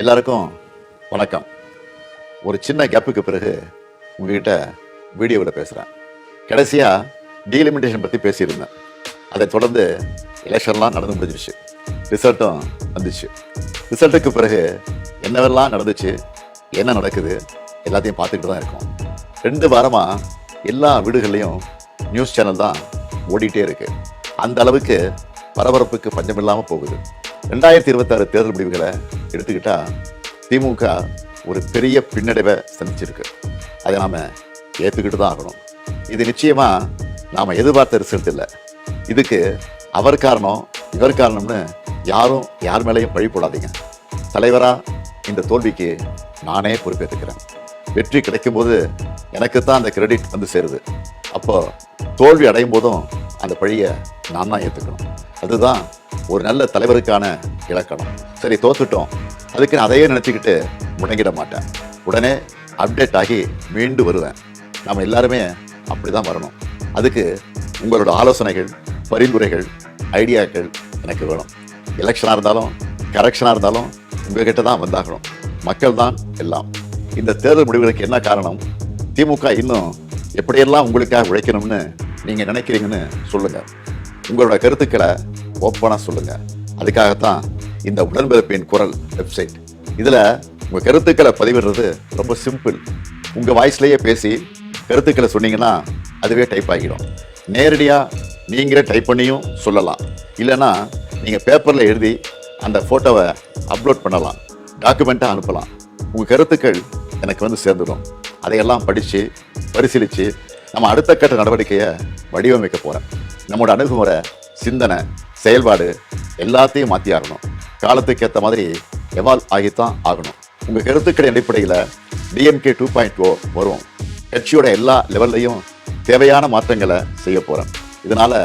எல்லாருக்கும் வணக்கம். ஒரு சின்ன கேப்புக்கு பிறகு உங்ககிட்ட வீடியோவில் பேசுகிறேன். கடைசியாக டீலிமிட்டேஷன் பற்றி பேசியிருந்தேன். அதை தொடர்ந்து எலெக்ஷன்லாம் நடந்து முடிஞ்சிருச்சு, ரிசல்ட்டும் வந்துச்சு. ரிசல்ட்டுக்கு பிறகு என்னவெல்லாம் நடந்துச்சு, என்ன நடக்குது எல்லாத்தையும் பார்த்துக்கிட்டு தான் இருக்கோம். 2 வாரமாக எல்லா வீடுகள்லையும் நியூஸ் சேனல் தான் ஓடிட்டே இருக்கு. அந்த அளவுக்கு பரபரப்புக்கு பஞ்சமில்லாமல் போகுது. 2026 தேர்தல் முடிவுகளை எடுத்துக்கிட்டா திமுக ஒரு பெரிய பின்னடைவை சந்திச்சிருக்கு. அதை நாம் ஏற்றுக்கிட்டு தான் ஆகணும். இது நிச்சயமாக நாம் எதிர்பார்த்த ரிசல்ட் இல்லை. இதுக்கு அவர் காரணம் இவர் காரணம்னு யாரும் யார் மேலேயும் பழி போடாதீங்க. தலைவராக இந்த தோல்விக்கு நானே பொறுப்பேற்றுக்கிறேன். வெற்றி கிடைக்கும் போது எனக்கு தான் அந்த கிரெடிட் வந்து சேருது. அப்போ தோல்வி அடையும் போதும் அந்த பழியை நான் தான் ஏற்றுக்கணும். அதுதான் ஒரு நல்ல தலைவருக்கான இலக்கணம். சரி, தோத்துட்டோம், அதுக்கு நான் அதையே நினச்சிக்கிட்டு முடங்கிட மாட்டேன். உடனே அப்டேட் ஆகி மீண்டு வருவேன். நம்ம எல்லாருமே அப்படி தான் வரணும். அதுக்கு உங்களோட ஆலோசனைகள், பரிந்துரைகள், ஐடியாக்கள் எனக்கு வேணும். எலெக்ஷனாக இருந்தாலும் கரெக்ஷனாக இருந்தாலும் உங்ககிட்ட தான் வந்தாகணும். மக்கள் தான் எல்லாம். இந்த தேர்தல் முடிவுகளுக்கு என்ன காரணம்? திமுக இன்னும் எப்படியெல்லாம் உங்களுக்காக உழைக்கணும்னு நீங்கள் நினைக்கிறீங்கன்னு சொல்லுங்கள். உங்களோட கருத்துக்களை ஓப்பனாக சொல்லுங்கள். அதுக்காகத்தான் இந்த உடன்பிறப்பின் குரல் வெப்சைட். இதில் உங்கள் கருத்துக்களை பதிவிடுறது ரொம்ப சிம்பிள். உங்கள் வாய்ஸ்லேயே பேசி கருத்துக்களை சொன்னீங்கன்னா அதுவே டைப் ஆகிடும். நேரடியாக நீங்களே டைப் பண்ணியும் சொல்லலாம். இல்லைன்னா நீங்கள் பேப்பரில் எழுதி அந்த ஃபோட்டோவை அப்லோட் பண்ணலாம், டாக்குமெண்ட்டாக அனுப்பலாம். உங்கள் கருத்துக்கள் எனக்கு வந்து சேர்ந்துடும். அதையெல்லாம் படித்து பரிசீலித்து நம்ம அடுத்த கட்ட நடவடிக்கையை வடிவமைக்க போகிறேன். நம்மளோட அணுகுமுறை, சிந்தனை, செயல்பாடு எல்லாத்தையும் மாற்றி ஆகணும். காலத்துக்கு ஏற்ற மாதிரி எவால்வ் ஆகித்தான் ஆகணும். உங்கள் கருத்துக்கள் அடிப்படையில் டிஎம்கே 2.0 வரும். கட்சியோட எல்லா லெவல்லையும் தேவையான மாற்றங்களை செய்ய போகிறேன். இதனால்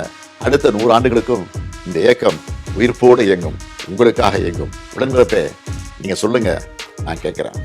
அடுத்த 100 ஆண்டுகளுக்கும் இந்த இயக்கம் உயிர்ப்போடு இயங்கும், உங்களுக்காக இயங்கும். உடன்பிறப்பே, நீங்கள் சொல்லுங்கள், நான் கேட்குறேன்.